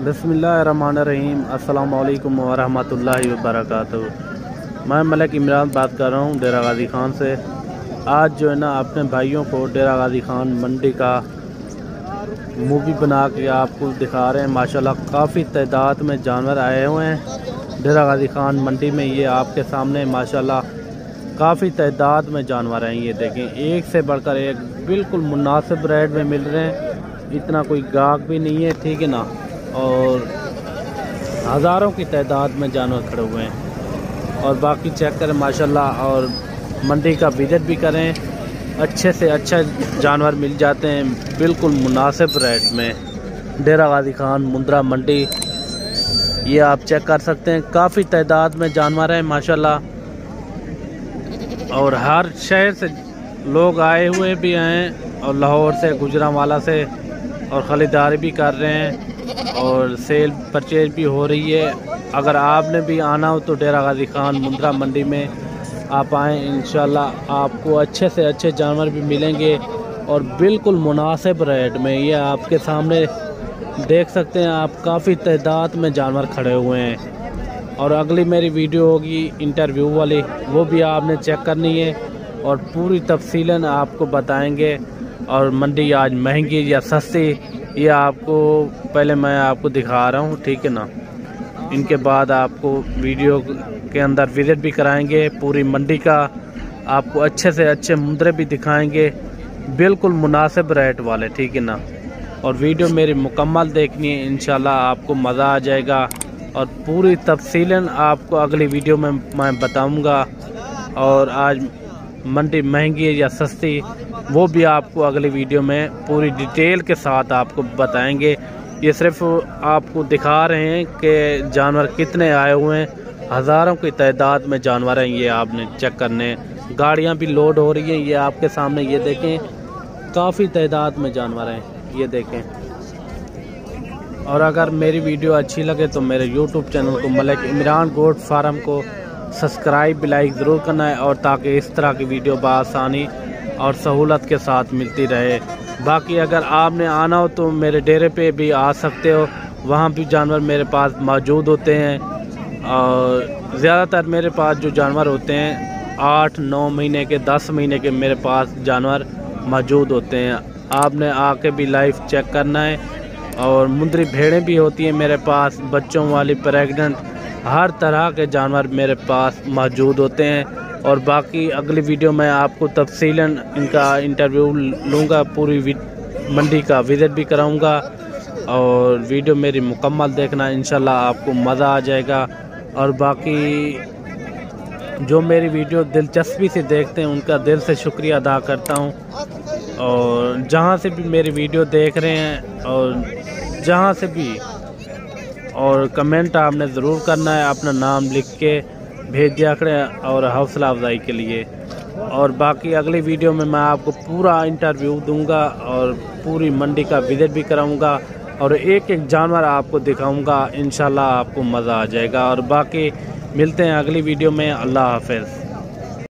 बिस्मिल्लाहिर्रहमानिर्रहीम। अस्सलाम वालेकुम वरहमतुल्लाहि वबरकातुहू। मैं मलिक इमरान बात कर रहा हूँ डेरा गाज़ी ख़ान से। आज जो है ना अपने भाइयों को डेरा गाज़ी ख़ान मंडी का मूवी बना के आपको दिखा रहे हैं। माशाल्लाह काफ़ी तादाद में जानवर आए हुए हैं डेरा गाज़ी ख़ान मंडी में। ये आपके सामने माशाल्लाह काफ़ी तादाद में जानवर हैं। ये देखें, एक से बढ़कर एक बिल्कुल मुनासिब रेट में मिल रहे हैं। इतना कोई गाहक भी नहीं है, ठीक है ना। और हज़ारों की तादाद में जानवर खड़े हुए हैं। और बाकी चेक करें माशाल्लाह, और मंडी का विजिट भी करें। अच्छे से अच्छा जानवर मिल जाते हैं बिल्कुल मुनासिब रेट में। डेरा गाज़ी ख़ान मुंद्रा मंडी ये आप चेक कर सकते हैं। काफ़ी तादाद में जानवर हैं माशाल्लाह, और हर शहर से लोग आए हुए भी हैं, और लाहौर से, गुजरांवाला से, और ख़रीदारी भी कर रहे हैं, और सेल परचेज भी हो रही है। अगर आपने भी आना हो तो डेरा गाज़ी ख़ान मुंद्रा मंडी में आप आएँ। इंशाल्लाह आपको अच्छे से अच्छे जानवर भी मिलेंगे और बिल्कुल मुनासिब रेट में। ये आपके सामने देख सकते हैं आप, काफ़ी तादाद में जानवर खड़े हुए हैं। और अगली मेरी वीडियो होगी इंटरव्यू वाली, वो भी आपने चेक करनी है और पूरी तफसीलन आपको बताएंगे। और मंडी आज महंगी या सस्ती ये आपको पहले मैं आपको दिखा रहा हूँ, ठीक है ना। इनके बाद आपको वीडियो के अंदर विज़िट भी कराएंगे पूरी मंडी का, आपको अच्छे से अच्छे मुंद्रे भी दिखाएंगे बिल्कुल मुनासिब रेट वाले, ठीक है ना। और वीडियो मेरी मुकम्मल देखनी है, इंशाल्लाह आपको मज़ा आ जाएगा। और पूरी तफसीलन आपको अगली वीडियो में मैं बताऊंगा। और आज मंडी महंगी है या सस्ती वो भी आपको अगली वीडियो में पूरी डिटेल के साथ आपको बताएंगे। ये सिर्फ आपको दिखा रहे हैं कि जानवर कितने आए हुए हैं। हज़ारों की तादाद में जानवर हैं, ये आपने चेक करने। गाड़ियां भी लोड हो रही हैं, ये आपके सामने ये देखें, काफ़ी तादाद में जानवर हैं, ये देखें। और अगर मेरी वीडियो अच्छी लगे तो मेरे YouTube चैनल को मलिक इमरान गोट फार्म को सब्सक्राइब लाइक ज़रूर करना है, और ताकि इस तरह की वीडियो बआसानी और सहूलत के साथ मिलती रहे। बाकी अगर आपने आना हो तो मेरे डेरे पे भी आ सकते हो, वहाँ भी जानवर मेरे पास मौजूद होते हैं। और ज़्यादातर मेरे पास जो जानवर होते हैं 8-9 महीने के, 10 महीने के मेरे पास जानवर मौजूद होते हैं। आपने आके भी लाइव चेक करना है। और मुंद्री भेड़ें भी होती हैं मेरे पास, बच्चों वाली, प्रेग्नेंट, हर तरह के जानवर मेरे पास मौजूद होते हैं। और बाकी अगली वीडियो में आपको तफसीलन इनका इंटरव्यू लूँगा, पूरी मंडी का विज़िट भी कराऊँगा। और वीडियो मेरी मुकम्मल देखना, इंशाल्लाह आपको मज़ा आ जाएगा। और बाकी जो मेरी वीडियो दिलचस्पी से देखते हैं उनका दिल से शुक्रिया अदा करता हूँ। और जहाँ से भी मेरी वीडियो देख रहे हैं, और जहाँ से भी, और कमेंट आपने ज़रूर करना है, अपना नाम लिख के भेज दिया करें और हौसला अफजाई के लिए। और बाकी अगली वीडियो में मैं आपको पूरा इंटरव्यू दूंगा और पूरी मंडी का विज़िट भी कराऊंगा, और एक एक जानवर आपको दिखाऊंगा। इंशाल्लाह आपको मज़ा आ जाएगा। और बाकी मिलते हैं अगली वीडियो में। अल्लाह हाफ़िज़।